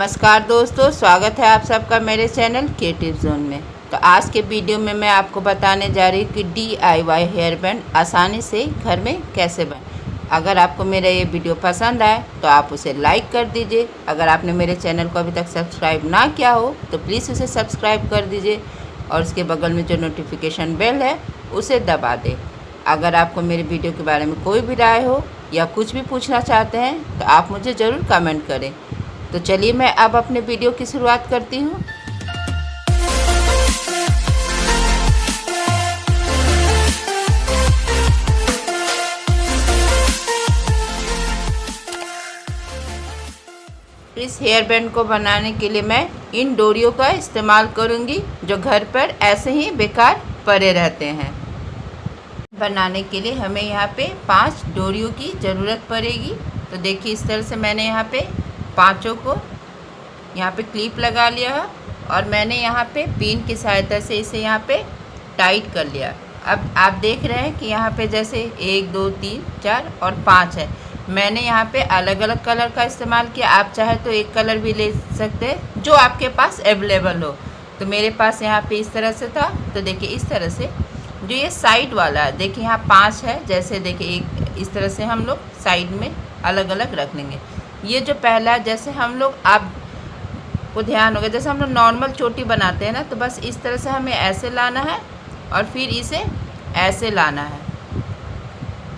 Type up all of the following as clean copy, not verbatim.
नमस्कार दोस्तों, स्वागत है आप सबका मेरे चैनल क्रिएटिव जोन में। तो आज के वीडियो में मैं आपको बताने जा रही हूँ कि DIY हेयर बैंड आसानी से घर में कैसे बने। अगर आपको मेरा ये वीडियो पसंद आए तो आप उसे लाइक कर दीजिए। अगर आपने मेरे चैनल को अभी तक सब्सक्राइब ना किया हो तो प्लीज़ उसे सब्सक्राइब कर दीजिए और उसके बगल में जो नोटिफिकेशन बेल है उसे दबा दें। अगर आपको मेरे वीडियो के बारे में कोई भी राय हो या कुछ भी पूछना चाहते हैं तो आप मुझे ज़रूर कमेंट करें। तो चलिए मैं अब अपने वीडियो की शुरुआत करती हूँ। इस हेयर बैंड को बनाने के लिए मैं इन डोरियों का इस्तेमाल करूँगी जो घर पर ऐसे ही बेकार पड़े रहते हैं। बनाने के लिए हमें यहाँ पे 5 डोरियों की ज़रूरत पड़ेगी। तो देखिए इस तरह से मैंने यहाँ पे पांचों को यहाँ पे क्लिप लगा लिया है और मैंने यहाँ पे पिन की सहायता से इसे यहाँ पे टाइट कर लिया। अब आप देख रहे हैं कि यहाँ पे जैसे 1 2 3 4 और 5 है। मैंने यहाँ पे अलग अलग कलर का इस्तेमाल किया। आप चाहे तो एक कलर भी ले सकते हैं जो आपके पास अवेलेबल हो। तो मेरे पास यहाँ पे इस तरह से था। तो देखिए इस तरह से जो ये साइड वाला है, देखिए यहाँ 5 है। जैसे देखिए एक इस तरह से हम लोग साइड में अलग अलग रख लेंगे। ये जो पहला है, जैसे हम लोग आपको ध्यान होगा जैसे हम लोग नॉर्मल चोटी बनाते हैं ना, तो बस इस तरह से हमें ऐसे लाना है और फिर इसे ऐसे लाना है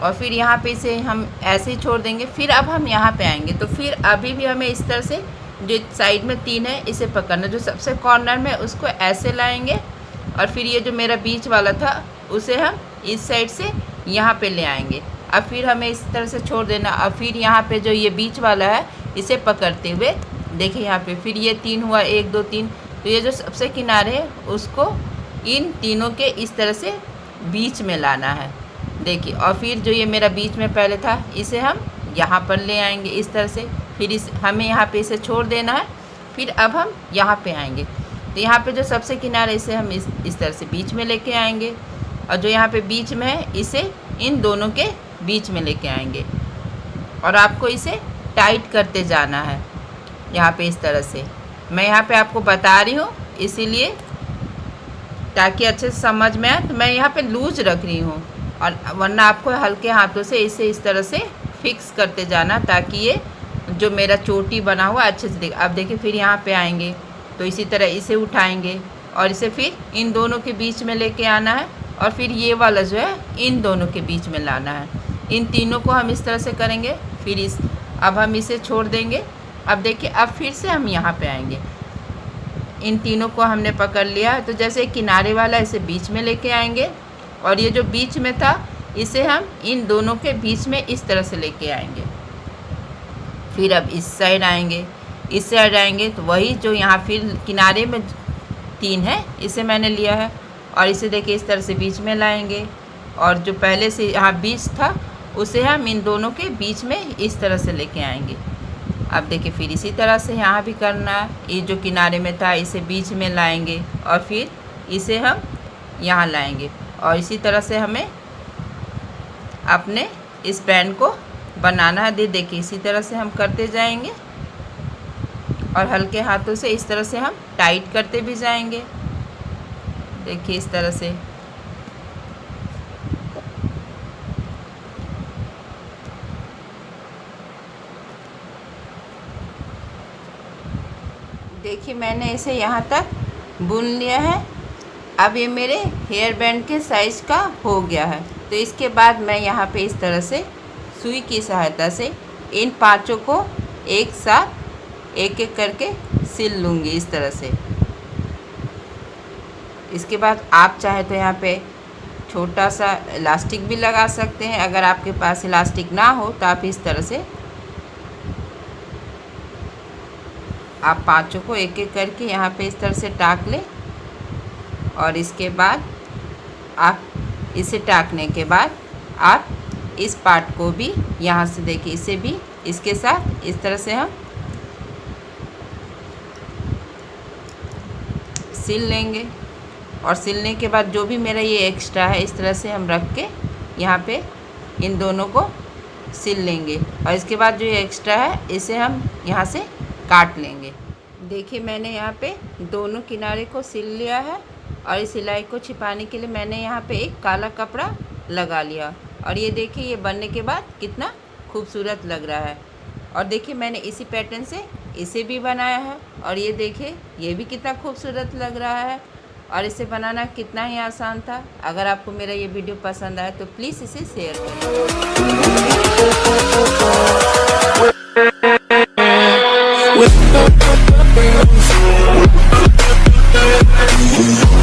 और फिर यहाँ पे इसे हम ऐसे ही छोड़ देंगे। फिर अब हम यहाँ पे आएंगे तो फिर अभी भी हमें इस तरह से जो साइड में 3 है इसे पकड़ना, जो सबसे कॉर्नर में उसको ऐसे लाएंगे और फिर ये जो मेरा बीच वाला था उसे हम इस साइड से यहाँ पे ले आएंगे। अब फिर हमें इस तरह से छोड़ देना। अब फिर यहाँ पे जो ये बीच वाला है इसे पकड़ते हुए देखिए यहाँ पे फिर ये 3 हुआ, 1 2 3। तो ये जो सबसे किनारे है उसको इन तीनों के इस तरह से बीच में लाना है, देखिए। और फिर जो ये मेरा बीच में पहले था इसे हम यहाँ पर ले आएंगे इस तरह से। फिर हमें यहाँ पे इसे छोड़ देना है। फिर अब हम यहाँ पे आएंगे तो यहाँ पे जो सबसे किनारे इसे हम इस तरह से बीच में लेके आएंगे और जो यहाँ पे बीच में है इसे इन दोनों के बीच में लेके आएंगे और आपको इसे टाइट करते जाना है यहाँ पे इस तरह से। मैं यहाँ पे आपको बता रही हूँ इसीलिए ताकि अच्छे से समझ में आए। तो मैं यहाँ पे लूज रख रही हूँ और वरना आपको हल्के हाथों से इसे इस तरह से फिक्स करते जाना ताकि ये जो मेरा चोटी बना हुआ अच्छे से दिखे। अब देखिए फिर यहाँ पे आएंगे तो इसी तरह इसे उठाएंगे और इसे फिर इन दोनों के बीच में लेके आना है और फिर ये वाला जो है इन दोनों के बीच में लाना है। इन तीनों को हम इस तरह से करेंगे। फिर अब हम इसे छोड़ देंगे। अब देखिए अब फिर से हम यहाँ पे आएंगे। इन तीनों को हमने पकड़ लिया तो जैसे किनारे वाला इसे बीच में लेके आएंगे और ये जो बीच में था इसे हम इन दोनों के बीच में इस तरह से लेके आएंगे। फिर अब इस साइड आएंगे, इस साइड आएंगे तो वही जो यहाँ फिर किनारे में 3 है इसे मैंने लिया है और इसे देखिए इस तरह से बीच में लाएंगे और जो पहले से यहाँ बीच था उसे हम इन दोनों के बीच में इस तरह से लेके आएंगे। अब देखिए फिर इसी तरह से यहाँ भी करना है। ये जो किनारे में था इसे बीच में लाएंगे और फिर इसे हम यहाँ लाएंगे और इसी तरह से हमें अपने इस बैंड को बनाना है। देखिए इसी तरह से हम करते जाएंगे और हल्के हाथों से इस तरह से हम टाइट करते भी जाएंगे। देखिए इस तरह से देखिए मैंने इसे यहाँ तक बुन लिया है। अब ये मेरे हेयर बैंड के साइज़ का हो गया है। तो इसके बाद मैं यहाँ पे इस तरह से सुई की सहायता से इन पांचों को एक साथ एक एक करके सिल लूँगी इस तरह से। इसके बाद आप चाहे तो यहाँ पे छोटा सा इलास्टिक भी लगा सकते हैं। अगर आपके पास इलास्टिक ना हो तो आप इस तरह से आप पांचों को एक एक करके यहाँ पे इस तरह से टाक लें और इसके बाद आप इसे टाकने के बाद आप इस पार्ट को भी यहाँ से देखिए इसे भी इसके साथ इस तरह से हम सिल लेंगे और सिलने के बाद जो भी मेरा ये एक्स्ट्रा है इस तरह से हम रख के यहाँ पे इन दोनों को सिल लेंगे और इसके बाद जो ये एक्स्ट्रा है इसे हम यहाँ से काट लेंगे। देखिए मैंने यहाँ पे दोनों किनारे को सिल लिया है और इस सिलाई को छिपाने के लिए मैंने यहाँ पे एक काला कपड़ा लगा लिया। और ये देखिए ये बनने के बाद कितना खूबसूरत लग रहा है। और देखिए मैंने इसी पैटर्न से इसे भी बनाया है और ये देखिए ये भी कितना खूबसूरत लग रहा है। और इसे बनाना कितना ही आसान था। अगर आपको मेरा ये वीडियो पसंद आए तो प्लीज़ इसे शेयर करें।